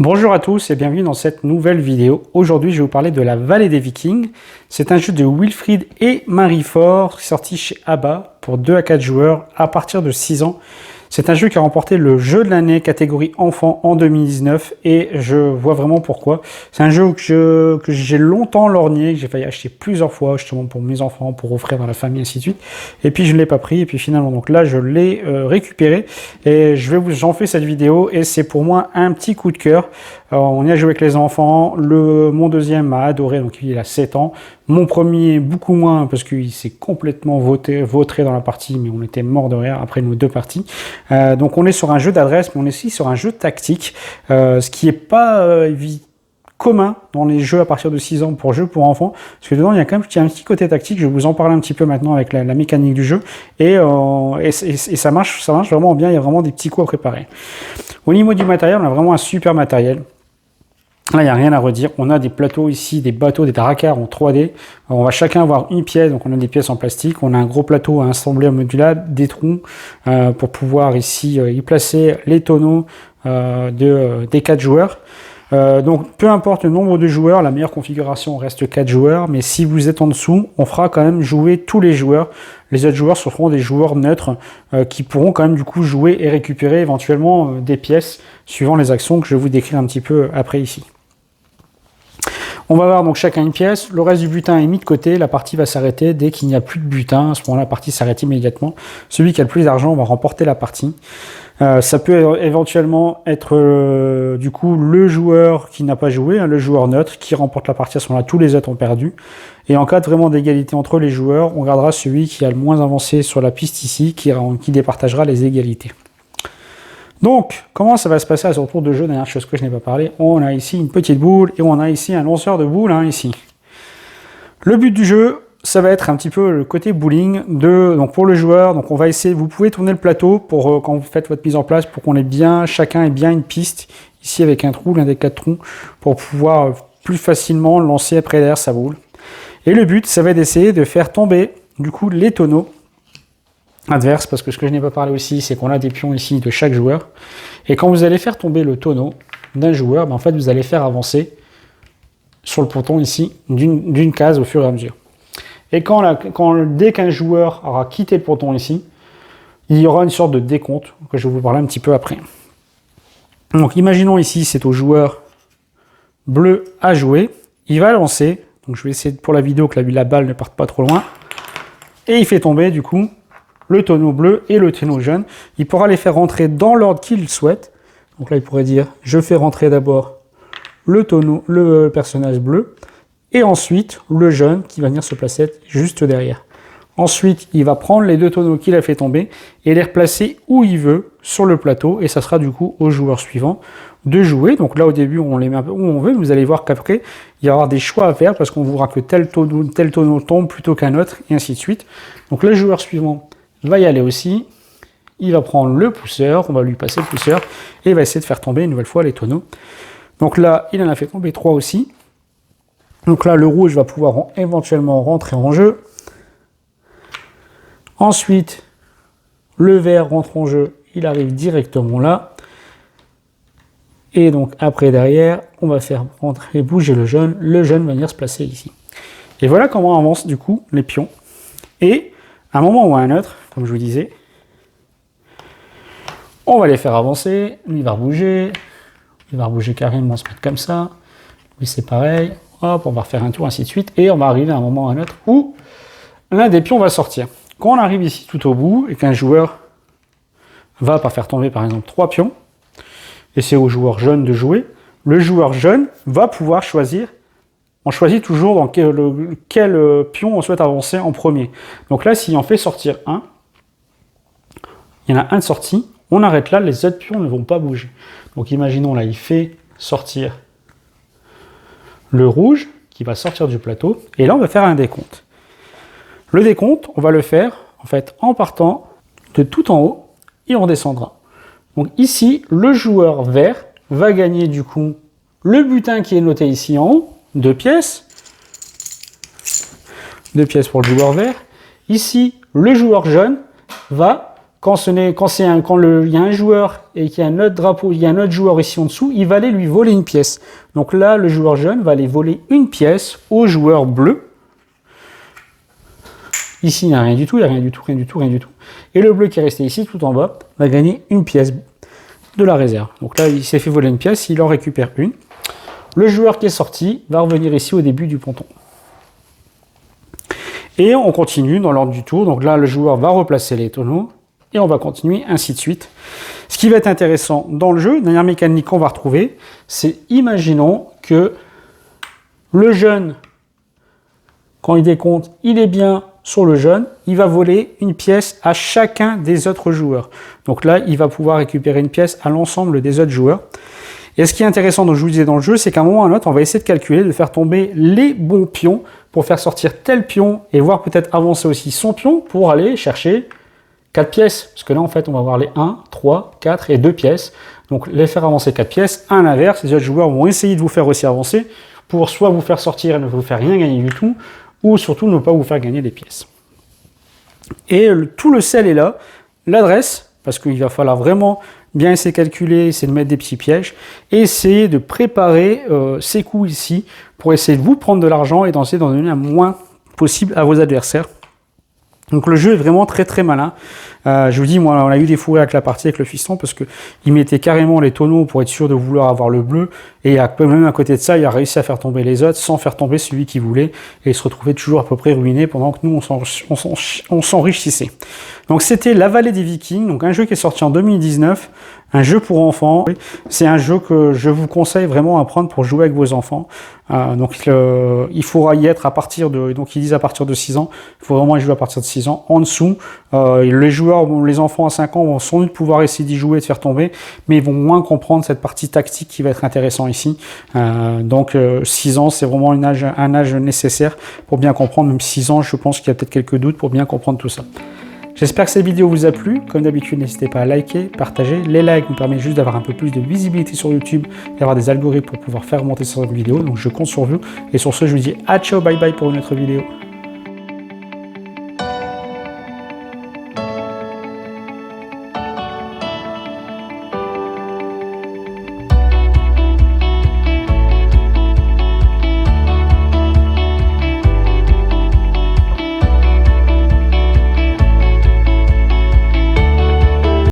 Bonjour à tous et bienvenue dans cette nouvelle vidéo. Aujourd'hui, je vais vous parler de la Vallée des Vikings. C'est un jeu de Wilfried et Marie Faure, sorti chez ABBA pour 2 à 4 joueurs à partir de 6 ans. C'est un jeu qui a remporté le jeu de l'année catégorie enfant en 2019 et je vois vraiment pourquoi. C'est un jeu que j'ai longtemps lorgné, que j'ai failli acheter plusieurs fois justement pour mes enfants, pour offrir à la famille, ainsi de suite. Et puis je ne l'ai pas pris et puis finalement donc là je l'ai récupéré et j'en fais cette vidéo et c'est pour moi un petit coup de cœur. On y a joué avec les enfants, mon deuxième a adoré, donc il a 7 ans. Mon premier, beaucoup moins, parce qu'il s'est complètement vautré dans la partie, mais on était mort de rire après nos 2 parties. Donc on est sur un jeu d'adresse, mais on est aussi sur un jeu tactique, ce qui n'est pas commun dans les jeux à partir de 6 ans pour jeux pour enfants, parce que dedans il y a quand même un petit côté tactique. Je vais vous en parler un petit peu maintenant avec la mécanique du jeu, et ça marche vraiment bien, il y a vraiment des petits coups à préparer. Au niveau du matériel, on a vraiment un super matériel. Là, il n'y a rien à redire. On a des plateaux ici, des bateaux, des dracars en 3D. On va chacun avoir une pièce, donc on a des pièces en plastique. On a un gros plateau à assembler en modulable, des troncs pour pouvoir ici y placer les tonneaux des 4 joueurs. Donc peu importe le nombre de joueurs, la meilleure configuration reste 4 joueurs, mais si vous êtes en dessous, on fera quand même jouer tous les joueurs. Les autres joueurs seront des joueurs neutres qui pourront quand même du coup jouer et récupérer éventuellement des pièces suivant les actions que je vais vous décrire un petit peu après ici. On va avoir donc chacun une pièce, le reste du butin est mis de côté, la partie va s'arrêter dès qu'il n'y a plus de butin, à ce moment-là la partie s'arrête immédiatement. Celui qui a le plus d'argent va remporter la partie. Ça peut éventuellement être du coup le joueur qui n'a pas joué, le joueur neutre qui remporte la partie. À ce moment-là, tous les autres ont perdu. Et en cas de vraiment d'égalité entre les joueurs, on gardera celui qui a le moins avancé sur la piste ici, qui départagera les égalités. Donc, comment ça va se passer à ce tour de jeu? Dernière chose que je n'ai pas parlé, on a ici une petite boule et on a ici un lanceur de boules ici. Le but du jeu, ça va être un petit peu le côté bowling donc pour le joueur. Donc on va essayer, vous pouvez tourner le plateau pour quand vous faites votre mise en place pour qu'on ait bien, chacun ait bien une piste ici avec un trou, l'un des 4 trous, pour pouvoir plus facilement lancer après derrière sa boule. Et le but, ça va être d'essayer de faire tomber du coup les tonneaux adverses, parce que ce que je n'ai pas parlé aussi, c'est qu'on a des pions ici de chaque joueur. Et quand vous allez faire tomber le tonneau d'un joueur, en fait vous allez faire avancer sur le ponton ici d'une case au fur et à mesure. Et dès qu'un joueur aura quitté le ponton ici, il y aura une sorte de décompte que je vais vous parler un petit peu après. Donc imaginons ici, c'est au joueur bleu à jouer. Il va lancer. Donc je vais essayer pour la vidéo que la balle ne parte pas trop loin. Et il fait tomber du coup le tonneau bleu et le tonneau jaune. Il pourra les faire rentrer dans l'ordre qu'il souhaite. Donc là il pourrait dire, je fais rentrer d'abord le personnage bleu. Et ensuite, le jaune qui va venir se placer juste derrière. Ensuite, il va prendre les 2 tonneaux qu'il a fait tomber et les replacer où il veut sur le plateau. Et ça sera du coup au joueur suivant de jouer. Donc là, au début, on les met un peu où on veut. Vous allez voir qu'après, il y aura des choix à faire parce qu'on voudra que tel tonneau tombe plutôt qu'un autre et ainsi de suite. Donc le joueur suivant va y aller aussi. Il va prendre le pousseur. On va lui passer le pousseur et il va essayer de faire tomber une nouvelle fois les tonneaux. Donc là, il en a fait tomber 3 aussi. Donc là, le rouge va pouvoir éventuellement rentrer en jeu. Ensuite, le vert rentre en jeu, il arrive directement là. Et donc après, derrière, on va faire rentrer, bouger le jaune va venir se placer ici. Et voilà comment avancent du coup les pions. Et à un moment ou à un autre, comme je vous disais, on va les faire avancer. Lui, il va rebouger carrément, se mettre comme ça. Lui, c'est pareil. Hop, on va refaire un tour, ainsi de suite, et on va arriver à un moment ou à un autre où l'un des pions va sortir. Quand on arrive ici tout au bout, et qu'un joueur va pas faire tomber par exemple 3 pions, et c'est au joueur jaune de jouer, le joueur jaune va pouvoir choisir, on choisit toujours dans quel pion on souhaite avancer en premier. Donc là, s'il en fait sortir un, il y en a un de sorti, on arrête là, les autres pions ne vont pas bouger. Donc imaginons là, il fait sortir le rouge qui va sortir du plateau, et là on va faire un décompte. Le décompte, on va le faire en fait en partant de tout en haut et on descendra. Donc ici, le joueur vert va gagner du coup le butin qui est noté ici en haut, 2 pièces. 2 pièces pour le joueur vert. Ici, le joueur jaune va quand il y a un joueur et qu'il y a un autre drapeau, il y a un autre joueur ici en dessous, il va aller lui voler une pièce. Donc là, le joueur jaune va aller voler une pièce au joueur bleu. Ici, il n'y a rien du tout, il n'y a rien du tout, rien du tout, rien du tout. Et le bleu qui est resté ici, tout en bas, va gagner une pièce de la réserve. Donc là, il s'est fait voler une pièce, il en récupère une. Le joueur qui est sorti va revenir ici au début du ponton. Et on continue dans l'ordre du tour. Donc là, le joueur va replacer les tonneaux. Et on va continuer ainsi de suite. Ce qui va être intéressant dans le jeu, la dernière mécanique qu'on va retrouver, c'est imaginons que le jeune, quand il décompte, il est bien sur le jaune, il va voler une pièce à chacun des autres joueurs. Donc là, il va pouvoir récupérer une pièce à l'ensemble des autres joueurs. Et ce qui est intéressant, donc je vous disais dans le jeu, c'est qu'à un moment ou à un autre, on va essayer de calculer, de faire tomber les bons pions pour faire sortir tel pion et voir peut-être avancer aussi son pion pour aller chercher 4 pièces. Parce que là, en fait, on va avoir les 1, 3, 4 et 2 pièces. Donc, les faire avancer 4 pièces. À l'inverse, les autres joueurs vont essayer de vous faire aussi avancer pour soit vous faire sortir et ne vous faire rien gagner du tout, ou surtout ne pas vous faire gagner des pièces. Et tout le sel est là. L'adresse, parce qu'il va falloir vraiment bien essayer de calculer, essayer de mettre des petits pièges, et essayer de préparer ces coups ici pour essayer de vous prendre de l'argent et d'essayer d'en donner un moins possible à vos adversaires. Donc le jeu est vraiment très très malin. Je vous dis, moi, on a eu des fous rires avec la partie avec le fiston parce que il mettait carrément les tonneaux pour être sûr de vouloir avoir le bleu. Et même à côté de ça, il a réussi à faire tomber les autres sans faire tomber celui qu'il voulait. Et il se retrouvait toujours à peu près ruiné pendant que nous, on s'enrichissait. Donc c'était La Vallée des Vikings, donc un jeu qui est sorti en 2019. Un jeu pour enfants. C'est un jeu que je vous conseille vraiment à prendre pour jouer avec vos enfants. Il faudra y être à partir de, donc ils disent à partir de 6 ans. Il faut vraiment y jouer à partir de 6 ans. En dessous, les enfants à 5 ans vont sans doute pouvoir essayer d'y jouer et de faire tomber, mais ils vont moins comprendre cette partie tactique qui va être intéressant ici. 6 ans, c'est vraiment un âge nécessaire pour bien comprendre. Même 6 ans, je pense qu'il y a peut-être quelques doutes pour bien comprendre tout ça. J'espère que cette vidéo vous a plu. Comme d'habitude, n'hésitez pas à liker, partager. Les likes nous permettent juste d'avoir un peu plus de visibilité sur YouTube et d'avoir des algorithmes pour pouvoir faire remonter cette vidéo. Donc je compte sur vous. Et sur ce, je vous dis à ciao, bye bye pour une autre vidéo.